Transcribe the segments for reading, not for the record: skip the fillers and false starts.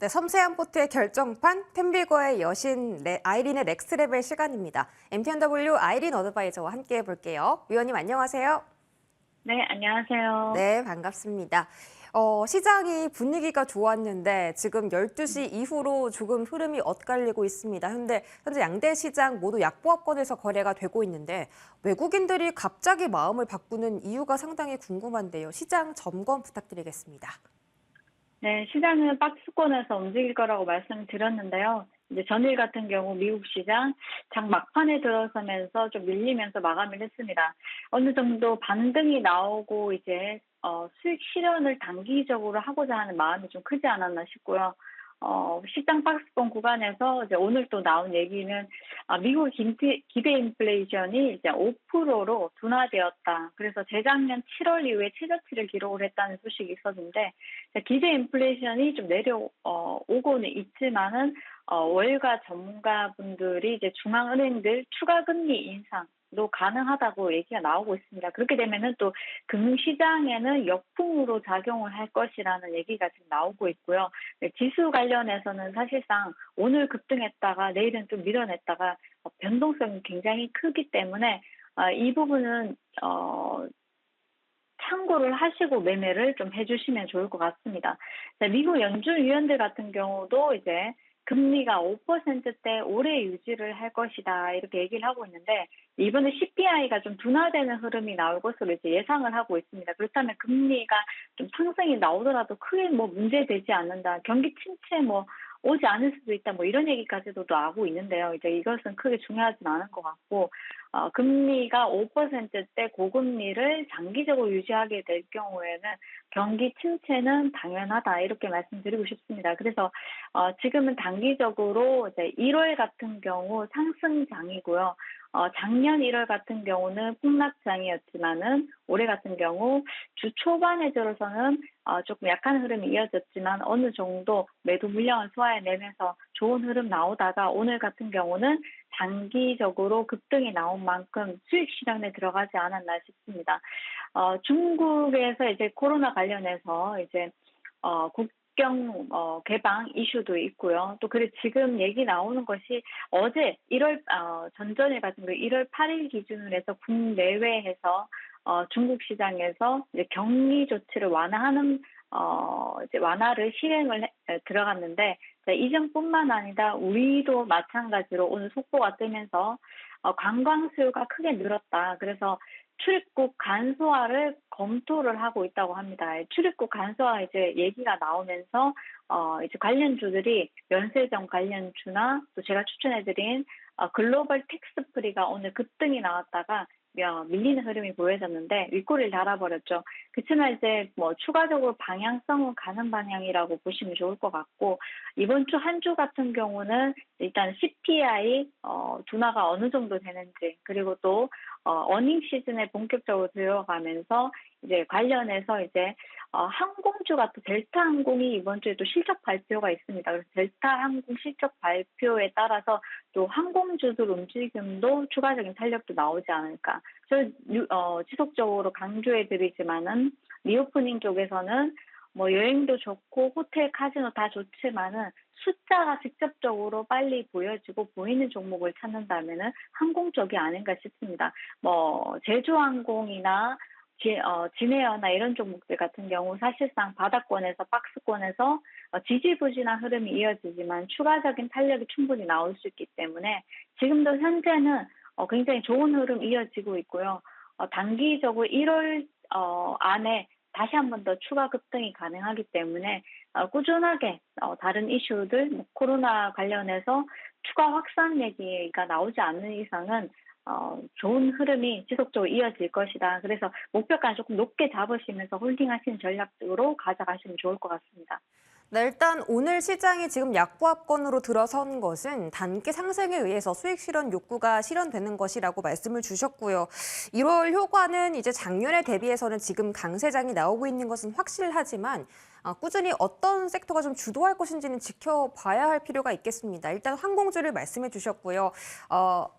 네, 섬세한 포트의 결정판, 템비거의 여신 아이린의 넥스트 레벨 시간입니다. MTNW 아이린 어드바이저와 함께 해볼게요. 위원님 안녕하세요. 네, 안녕하세요. 네, 반갑습니다. 시장이 분위기가 좋았는데 지금 12시 이후로 조금 흐름이 엇갈리고 있습니다. 현재 양대 시장 모두 약보합권에서 거래가 되고 있는데 외국인들이 갑자기 마음을 바꾸는 이유가 상당히 궁금한데요. 시장 점검 부탁드리겠습니다. 네, 시장은 박스권에서 움직일 거라고 말씀드렸는데요. 이제 전일 같은 경우 미국 시장 장 막판에 들어서면서 좀 밀리면서 마감을 했습니다. 어느 정도 반등이 나오고 이제 수익 실현을 단기적으로 하고자 하는 마음이 좀 크지 않았나 싶고요. 시장 박스권 구간에서 이제 오늘 또 나온 얘기는 미국 기대 인플레이션이 이제 5%로 둔화되었다. 그래서 재작년 7월 이후에 최저치를 기록을 했다는 소식이 있었는데 기대 인플레이션이 좀 내려오고는 있지만은 월가 전문가분들이 이제 중앙은행들 추가 금리 인상도 가능하다고 얘기가 나오고 있습니다. 그렇게 되면은 또 금융시장에는 역풍으로 작용을 할 것이라는 얘기가 지금 나오고 있고요. 네, 지수 관련해서는 사실상 오늘 급등했다가 내일은 좀 밀어냈다가 변동성이 굉장히 크기 때문에 이 부분은 참고를 하시고 매매를 좀 해주시면 좋을 것 같습니다. 미국 연준 위원들 같은 경우도 이제 금리가 5%대 오래 유지를 할 것이다 이렇게 얘기를 하고 있는데 이번에 CPI가 좀 둔화되는 흐름이 나올 것으로 이제 예상을 하고 있습니다. 그렇다면 금리가 좀 상승이 나오더라도 크게 뭐 문제되지 않는다. 경기 침체 뭐 오지 않을 수도 있다. 뭐 이런 얘기까지도 나오고 있는데요. 이제 이것은 크게 중요하진 않은 것 같고 금리가 5%대 고금리를 장기적으로 유지하게 될 경우에는 경기 침체는 당연하다 이렇게 말씀드리고 싶습니다. 그래서 지금은 단기적으로 이제 1월 같은 경우 상승장이고요. 작년 1월 같은 경우는 폭락장이었지만은 올해 같은 경우 주 초반에 들어서는 조금 약한 흐름이 이어졌지만 어느 정도 매도 물량을 소화해내면서 좋은 흐름 나오다가 오늘 같은 경우는 단기적으로 급등이 나온 만큼 수익 실현에 들어가지 않았나 싶습니다. 중국에서 이제 코로나 관련해서 이제 국경 개방 이슈도 있고요. 또 그리고 지금 얘기 나오는 것이 어제 1월 전전일 같은 경우 1월 8일 기준으로 해서 국내외에서 중국 시장에서 이제 격리 조치를 완화하는 이제 완화를 실행을 들어갔는데 이전뿐만 아니라 우리도 마찬가지로 오늘 속보가 뜨면서 관광 수요가 크게 늘었다. 그래서 출입국 간소화를 검토를 하고 있다고 합니다. 출입국 간소화 이제 얘기가 나오면서 이제 관련주들이 면세점 관련주나 또 제가 추천해드린 글로벌 텍스 프리가 오늘 급등이 나왔다가 밀리는 흐름이 보여졌는데 윗꼬리를 달아버렸죠. 그렇지만 이제 뭐 추가적으로 방향성은 가는 방향이라고 보시면 좋을 것 같고 이번 주 한 주 같은 경우는 일단 CPI 둔화가 어느 정도 되는지 그리고 또 어닝 시즌에 본격적으로 들어가면서 이제 관련해서 이제 항공주가 또 델타 항공이 이번 주에 또 실적 발표가 있습니다. 그래서 델타 항공 실적 발표에 따라서 또 항공주들 움직임도 추가적인 탄력도 나오지 않을까. 지속적으로 강조해드리지만은 리오프닝 쪽에서는 뭐 여행도 좋고 호텔, 카지노 다 좋지만은 숫자가 직접적으로 빨리 보여지고 보이는 종목을 찾는다면은 항공 쪽이 아닌가 싶습니다. 뭐 제주항공이나 진에어나 이런 종목들 같은 경우 사실상 바닥권에서 박스권에서 지지부진한 흐름이 이어지지만 추가적인 탄력이 충분히 나올 수 있기 때문에 지금도 현재는 굉장히 좋은 흐름 이어지고 있고요. 단기적으로 1월 안에 다시 한 번 더 추가 급등이 가능하기 때문에 꾸준하게 다른 이슈들 코로나 관련해서 추가 확산 얘기가 나오지 않는 이상은 좋은 흐름이 지속적으로 이어질 것이다. 그래서 목표가는 조금 높게 잡으시면서 홀딩하시는 전략으로 가져가시면 좋을 것 같습니다. 네, 일단 오늘 시장이 지금 약보합권으로 들어선 것은 단기 상승에 의해서 수익 실현 욕구가 실현되는 것이라고 말씀을 주셨고요. 1월 효과는 이제 작년에 대비해서는 지금 강세장이 나오고 있는 것은 확실하지만 꾸준히 어떤 섹터가 좀 주도할 것인지는 지켜봐야 할 필요가 있겠습니다. 일단 항공주를 말씀해 주셨고요.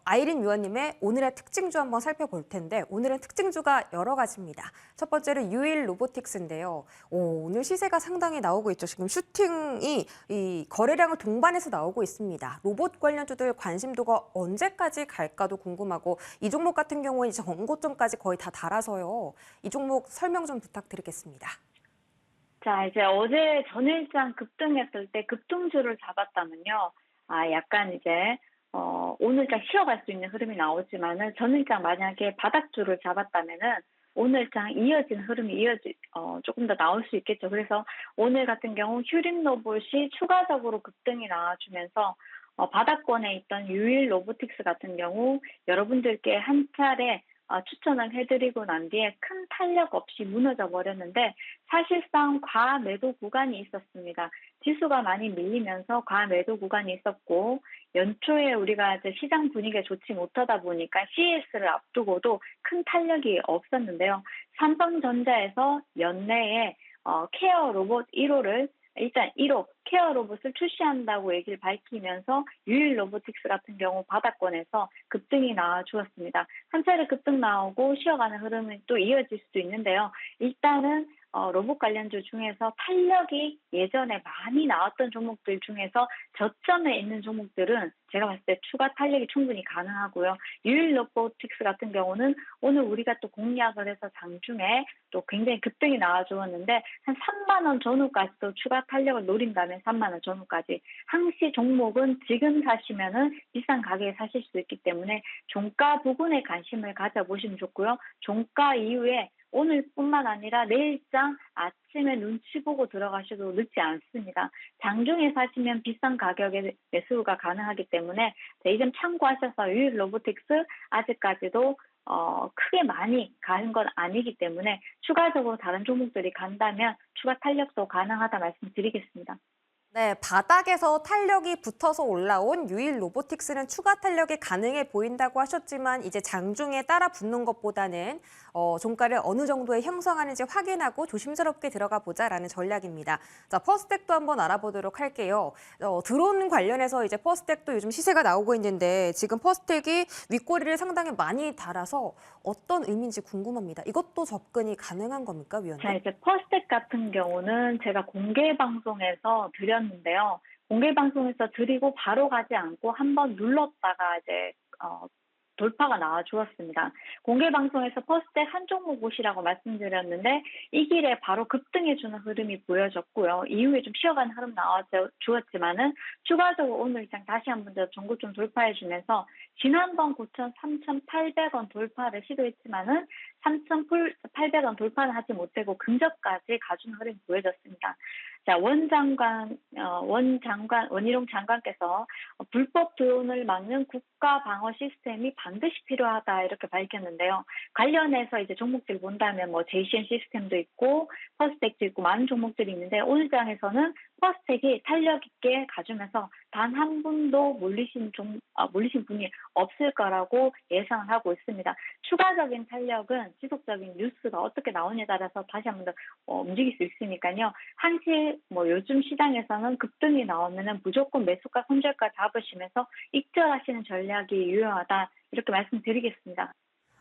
아이린 위원님의 오늘의 특징주 한번 살펴볼 텐데 오늘은 특징주가 여러 가지입니다. 첫 번째로 유일 로보틱스인데요. 오늘 시세가 상당히 나오고 있죠. 지금 슈팅이 이 거래량을 동반해서 나오고 있습니다. 로봇 관련주들 관심도가 언제까지 갈까도 궁금하고 이 종목 같은 경우에 이제 전고점까지 거의 다 달아서요. 이 종목 설명 좀 부탁드리겠습니다. 자, 이제 어제 전일장 급등했을 때 급등주를 잡았다면요. 약간 이제, 오늘장 쉬어갈 수 있는 흐름이 나오지만은 전일장 만약에 바닥주를 잡았다면은 오늘장 이어진 흐름이 조금 더 나올 수 있겠죠. 그래서 오늘 같은 경우 휴림 로봇이 추가적으로 급등이 나와주면서 바닥권에 있던 유일 로보틱스 같은 경우 여러분들께 한 차례 추천을 해드리고 난 뒤에 큰 탄력 없이 무너져 버렸는데 사실상 과매도 구간이 있었습니다. 지수가 많이 밀리면서 과매도 구간이 있었고 연초에 우리가 이제 시장 분위기가 좋지 못하다 보니까 CES를 앞두고도 큰 탄력이 없었는데요. 삼성전자에서 연내에 케어 로봇 1호를 일단 1호 케어 로봇을 출시한다고 얘기를 밝히면서 유일 로보틱스 같은 경우 바닥권에서 급등이 나와 주었습니다. 한 차례 급등 나오고 쉬어가는 흐름이 또 이어질 수도 있는데요. 일단은 로봇 관련주 중에서 탄력이 예전에 많이 나왔던 종목들 중에서 저점에 있는 종목들은 제가 봤을 때 추가 탄력이 충분히 가능하고요. 유일 로보틱스 같은 경우는 오늘 우리가 또 공략을 해서 장중에 또 굉장히 급등이 나와주었는데 한 3만 원 전후까지도 추가 탄력을 노린다면 3만 원 전후까지 항시 종목은 지금 사시면은 비싼 가격에 사실 수 있기 때문에 종가 부분에 관심을 가져보시면 좋고요. 종가 이후에 오늘뿐만 아니라 내일장 아침에 눈치 보고 들어가셔도 늦지 않습니다. 장중에 사시면 비싼 가격에 매수가 가능하기 때문에 이 점 참고하셔서 유일 로보틱스 아직까지도 크게 많이 가는 건 아니기 때문에 추가적으로 다른 종목들이 간다면 추가 탄력도 가능하다 말씀드리겠습니다. 네, 바닥에서 탄력이 붙어서 올라온 유일 로보틱스는 추가 탄력이 가능해 보인다고 하셨지만 이제 장중에 따라 붙는 것보다는 종가를 어느 정도에 형성하는지 확인하고 조심스럽게 들어가 보자라는 전략입니다. 자, 퍼스텍도 한번 알아보도록 할게요. 드론 관련해서 이제 퍼스텍도 요즘 시세가 나오고 있는데 지금 퍼스텍이 윗꼬리를 상당히 많이 달아서 어떤 의미인지 궁금합니다. 이것도 접근이 가능한 겁니까, 위원님? 자, 이제 퍼스텍 같은 경우는 제가 공개 방송에서 드렸는데요. 공개 방송에서 드리고 바로 가지 않고 한번 눌렀다가 이제 돌파가 나와 주었습니다. 공개 방송에서 퍼스텍 한 종목 보시라고 말씀드렸는데 이 길에 바로 급등해주는 흐름이 보여졌고요. 이후에 좀 쉬어가는 흐름 나와 주었지만은 추가적으로 오늘 시장 다시 한번 더 전고점 돌파해주면서 지난번 고점 3,800원 돌파를 시도했지만은 3,800원 돌파는 하지 못하고 근접까지 가주는 흐름이 보여졌습니다. 자, 원희룡 장관께서 불법 드론을 막는 국가 방어 시스템이 반드시 필요하다 이렇게 밝혔는데요. 관련해서 이제 종목들 본다면 뭐 JCN 시스템도 있고 퍼스텍도 있고 많은 종목들이 있는데 오늘 장에서는 퍼스텍이 탄력 있게 가주면서 단 한 분도 몰리신 분이 없을 거라고 예상을 하고 있습니다. 추가적인 탄력은 지속적인 뉴스가 어떻게 나오냐에 따라서 다시 한번 더 움직일 수 있으니까요. 한시 요즘 시장에서는 급등이 나오면은 무조건 매수가 손절가 잡으시면서 익절하시는 전략이 유효하다 이렇게 말씀드리겠습니다.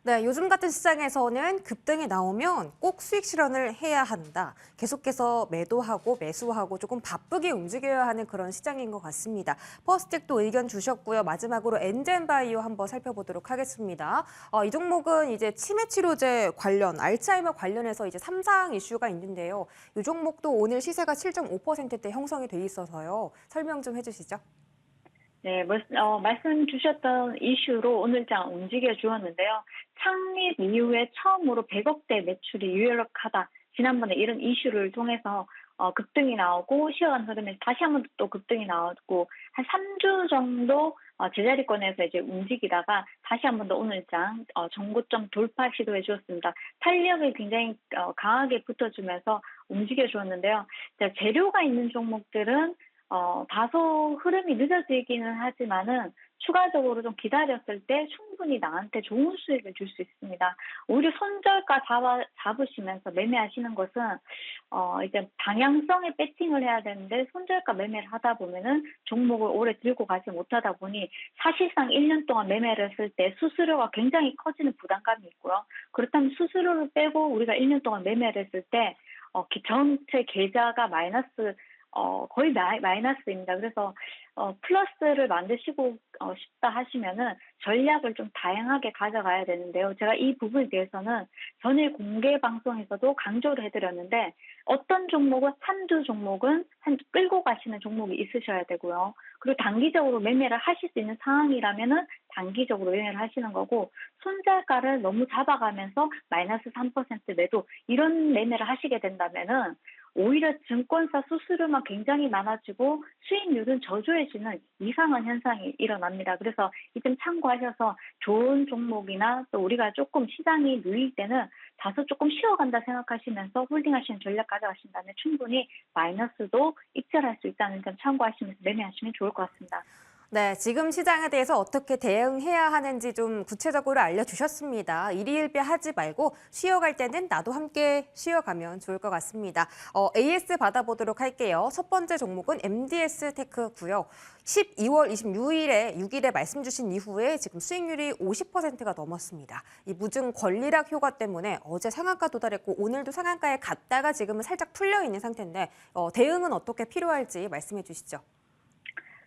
네, 요즘 같은 시장에서는 급등이 나오면 꼭 수익 실현을 해야 한다. 계속해서 매도하고 매수하고 조금 바쁘게 움직여야 하는 그런 시장인 것 같습니다. 퍼스텍도 의견 주셨고요. 마지막으로 엔젠바이오 한번 살펴보도록 하겠습니다. 이 종목은 이제 치매 치료제 관련, 알츠하이머 관련해서 이제 3상 이슈가 있는데요. 이 종목도 오늘 시세가 7.5%대 형성이 돼 있어서요. 설명 좀 해주시죠. 네, 말씀 주셨던 이슈로 오늘장 움직여 주었는데요. 창립 이후에 처음으로 100억대 매출이 유력하다. 지난번에 이런 이슈를 통해서 급등이 나오고 쉬어간 흐름에서 다시 한번 또 급등이 나왔고 한 3주 정도 제자리권에서 이제 움직이다가 다시 한번 더 오늘장 전고점 돌파 시도해 주었습니다. 탄력을 굉장히 강하게 붙어주면서 움직여 주었는데요. 재료가 있는 종목들은 다소 흐름이 늦어지기는 하지만은 추가적으로 좀 기다렸을 때 충분히 나한테 좋은 수익을 줄 수 있습니다. 오히려 손절가 잡으시면서 매매하시는 것은 이제 방향성에 배팅을 해야 되는데 손절가 매매를 하다 보면은 종목을 오래 들고 가지 못하다 보니 사실상 1년 동안 매매를 했을 때 수수료가 굉장히 커지는 부담감이 있고요. 그렇다면 수수료를 빼고 우리가 1년 동안 매매를 했을 때 전체 계좌가 마이너스 거의 마이너스입니다. 그래서 플러스를 만드시고 싶다 하시면은 전략을 좀 다양하게 가져가야 되는데요. 제가 이 부분에 대해서는 전일 공개 방송에서도 강조를 해드렸는데 어떤 종목은 한두 종목은 끌고 가시는 종목이 있으셔야 되고요. 그리고 단기적으로 매매를 하실 수 있는 상황이라면은 단기적으로 매매를 하시는 거고 손절가를 너무 잡아가면서 마이너스 3% 매도 이런 매매를 하시게 된다면은 오히려 증권사 수수료만 굉장히 많아지고 수익률은 저조해지는 이상한 현상이 일어납니다. 그래서 이 점 참고하셔서 좋은 종목이나 또 우리가 조금 시장이 누일 때는 다소 조금 쉬어간다 생각하시면서 홀딩하시는 전략 가져가신다면 충분히 마이너스도 익절할 수 있다는 점 참고하시면서 매매하시면 좋을 것 같습니다. 네, 지금 시장에 대해서 어떻게 대응해야 하는지 좀 구체적으로 알려주셨습니다. 일희일비 하지 말고 쉬어갈 때는 나도 함께 쉬어가면 좋을 것 같습니다. AS 받아보도록 할게요. 첫 번째 종목은 MDS 테크고요. 12월 6일에 말씀 주신 이후에 지금 수익률이 50%가 넘었습니다. 이 무증 권리락 효과 때문에 어제 상한가 도달했고 오늘도 상한가에 갔다가 지금은 살짝 풀려 있는 상태인데 대응은 어떻게 필요할지 말씀해 주시죠.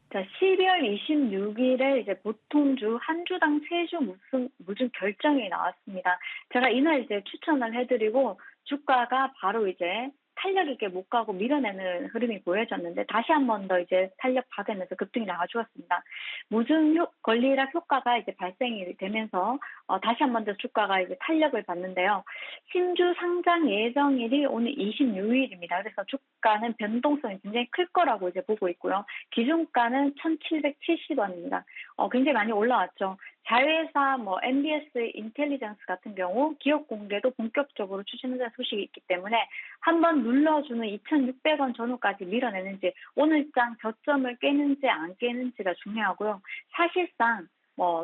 자, 12월 26일에 이제 보통주 한 주당 3주 무증 결정이 나왔습니다. 제가 이날 이제 추천을 해드리고 주가가 바로 이제 탄력 있게 못 가고 밀어내는 흐름이 보여졌는데 다시 한 번 더 이제 탄력 받으면서 급등이 나와주었습니다. 무증 권리락 효과가 이제 발생이 되면서 다시 한 번 더 주가가 이제 탄력을 받는데요. 신주 상장 예정일이 오늘 26일입니다. 그래서 주가는 변동성이 굉장히 클 거라고 이제 보고 있고요. 기준가는 1,770원입니다. 굉장히 많이 올라왔죠. 자회사 MBS 인텔리전스 같은 경우 기업 공개도 본격적으로 추진하는 소식이 있기 때문에 한번 눌러주는 2,600원 전후까지 밀어내는지 오늘장 저점을 깨는지 안 깨는지가 중요하고요. 사실상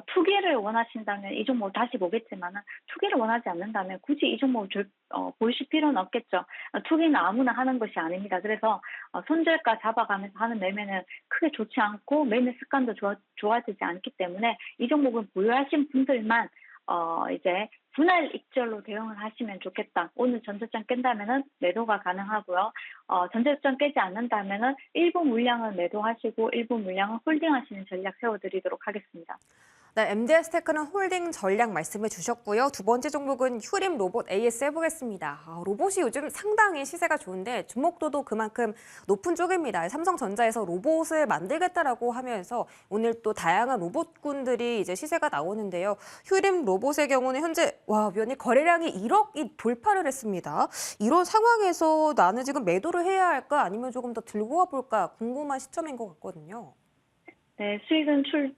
투기를 원하신다면 이 종목 다시 보겠지만은 투기를 원하지 않는다면 굳이 이 종목을 보실 필요는 없겠죠. 투기는 아무나 하는 것이 아닙니다. 그래서 손절가 잡아가면서 하는 매매는 크게 좋지 않고 매매 습관도 좋아지지 않기 때문에 이 종목은 보유하신 분들만 이제 분할 익절로 대응을 하시면 좋겠다. 오늘 전저점 깬다면은 매도가 가능하고요. 전저점 깨지 않는다면은 일부 물량은 매도하시고 일부 물량은 홀딩하시는 전략 세워드리도록 하겠습니다. 네, MDS 테크는 홀딩 전략 말씀해 주셨고요. 두 번째 종목은 휴림 로봇 AS 해보겠습니다. 로봇이 요즘 상당히 시세가 좋은데 주목도도 그만큼 높은 쪽입니다. 삼성전자에서 로봇을 만들겠다라고 하면서 오늘 또 다양한 로봇군들이 이제 시세가 나오는데요. 휴림 로봇의 경우는 현재 위원님 거래량이 1억이 돌파를 했습니다. 이런 상황에서 나는 지금 매도를 해야 할까 아니면 조금 더 들고 와볼까 궁금한 시점인 것 같거든요. 네, 수익은 줄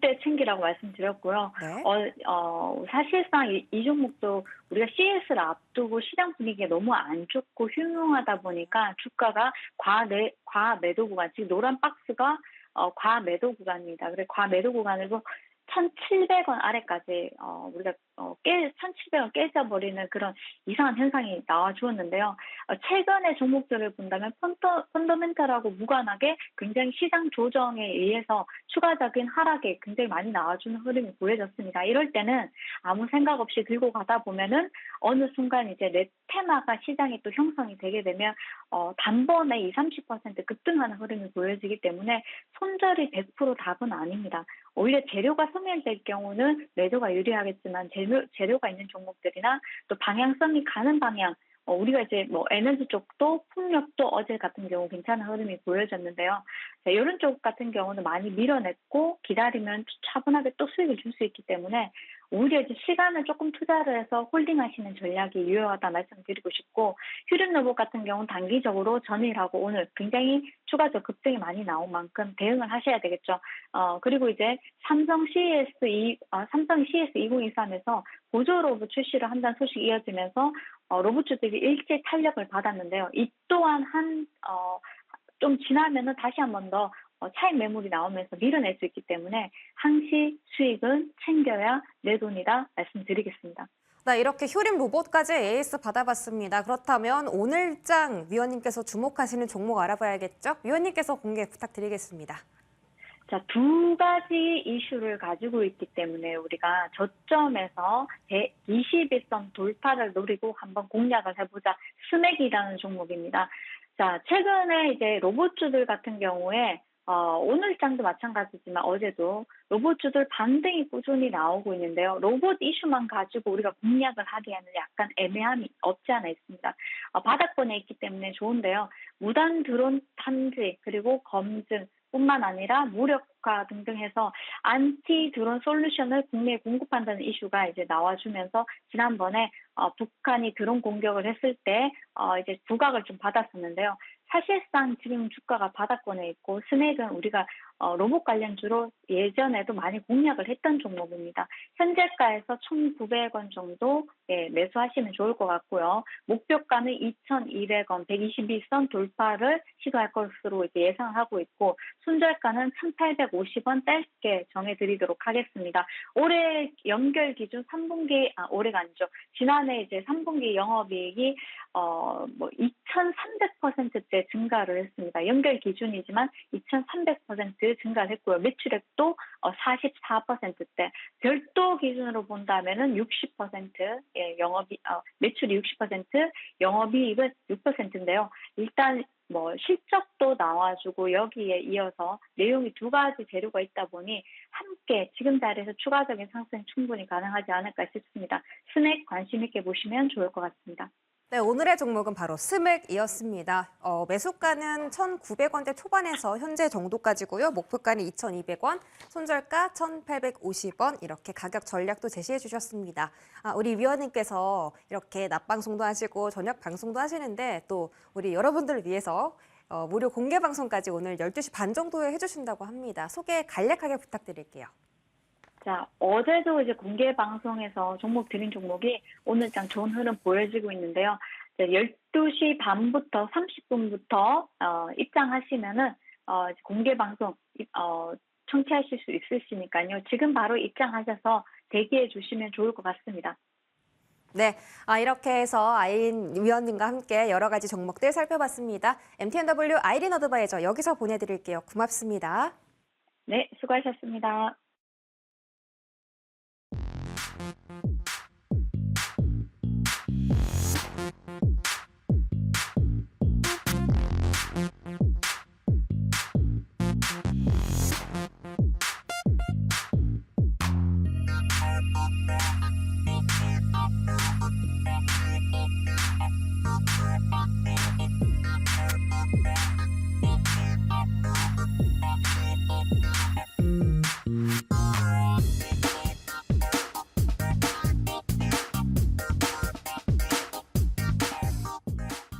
때 챙기라고 말씀드렸고요. 네. 사실상 이 종목도 우리가 CS를 앞두고 시장 분위기가 너무 안 좋고 흉흉하다 보니까 주가가 과매도 구간, 지금 노란 박스가 과매도 구간입니다. 그래서 과매도 구간에서 1,700원 아래까지 우리가 1,700원 깨져버리는 그런 이상한 현상이 나와 주었는데요. 최근의 종목들을 본다면 펀더멘탈하고 무관하게 굉장히 시장 조정에 의해서 추가적인 하락이 굉장히 많이 나와주는 흐름이 보여졌습니다. 이럴 때는 아무 생각 없이 들고 가다 보면은 어느 순간 이제 내 테마가 시장에 또 형성이 되게 되면 단번에 20-30% 급등하는 흐름이 보여지기 때문에 손절이 100% 답은 아닙니다. 오히려 재료가 소멸될 경우는 매도가 유리하겠지만 재료가 있는 종목들이나 또 방향성이 가는 방향, 우리가 이제 에너지 쪽도 풍력도 어제 같은 경우 괜찮은 흐름이 보여졌는데요. 자, 이런 쪽 같은 경우는 많이 밀어냈고 기다리면 차분하게 또 수익을 줄 수 있기 때문에 오히려 이제 시간을 조금 투자를 해서 홀딩하시는 전략이 유효하다 말씀드리고 싶고 휴림 로봇 같은 경우는 단기적으로 전일하고 오늘 굉장히 추가적 급등이 많이 나온 만큼 대응을 하셔야 되겠죠. 그리고 이제 삼성 CS2023에서 보조 로봇 출시를 한다는 소식이 이어지면서 로봇주들이 일제 탄력을 받았는데요. 이 또한 좀 지나면은 다시 한 번 더 차익 매물이 나오면서 밀어낼 수 있기 때문에 항시 수익은 챙겨야 내 돈이다 말씀드리겠습니다. 네, 이렇게 휴림 로봇까지 AS 받아봤습니다. 그렇다면 오늘장 위원님께서 주목하시는 종목 알아봐야겠죠? 위원님께서 공개 부탁드리겠습니다. 자, 두 가지 이슈를 가지고 있기 때문에 우리가 저점에서 121선 돌파를 노리고 한번 공략을 해보자. 스맥이라는 종목입니다. 자, 최근에 이제 로봇주들 같은 경우에 오늘장도 마찬가지지만 어제도 로봇주들 반등이 꾸준히 나오고 있는데요. 로봇 이슈만 가지고 우리가 공략을 하기에는 약간 애매함이 없지 않아 있습니다. 바닥권에 있기 때문에 좋은데요. 무단 드론 탐지 그리고 검증 뿐만 아니라 무력화 등등 해서 안티 드론 솔루션을 국내에 공급한다는 이슈가 이제 나와주면서 지난번에 북한이 드론 공격을 했을 때 이제 부각을 좀 받았었는데요. 사실상 지금 주가가 바닥권에 있고 스낵은 우리가 로봇 관련주로 예전에도 많이 공략을 했던 종목입니다. 현재가에서 1,900원 정도 매수하시면 좋을 것 같고요. 목표가는 2,200원, 122선 돌파를 시도할 것으로 이제 예상하고 있고 손절가는 1,850원 짧게 정해드리도록 하겠습니다. 올해 연결 기준 3분기 올해가 아니죠. 지난해 이제 3분기 영업이익이 2,300%대 증가를 했습니다. 연결 기준이지만 2,300% 증가를 했고요. 매출액도 44%대. 별도 기준으로 본다면은 60%, 매출이 60%, 영업이익은 6%인데요. 일단 실적도 나와주고 여기에 이어서 내용이 두 가지 재료가 있다 보니 함께 지금 자리에서 추가적인 상승 충분히 가능하지 않을까 싶습니다. 스낵 관심 있게 보시면 좋을 것 같습니다. 네, 오늘의 종목은 바로 스낵이었습니다. 매수가는 1,900원대 초반에서 현재 정도까지고요. 목표가는 2,200원, 손절가 1,850원 이렇게 가격 전략도 제시해 주셨습니다. 우리 위원님께서 이렇게 낮 방송도 하시고 저녁 방송도 하시는데 또 우리 여러분들을 위해서 무료 공개 방송까지 오늘 12시 반 정도에 해주신다고 합니다. 소개 간략하게 부탁드릴게요. 자, 어제도 이제 공개 방송에서 종목 드린 종목이 오늘장 좋은 흐름 보여지고 있는데요. 12시 반부터 30분부터 입장하시면은 공개 방송 청취하실 수 있으시니까요. 지금 바로 입장하셔서 대기해 주시면 좋을 것 같습니다. 네, 이렇게 해서 아이린 위원님과 함께 여러 가지 종목들 살펴봤습니다. MTNW 아이린 어드바이저 여기서 보내드릴게요. 고맙습니다. 네, 수고하셨습니다.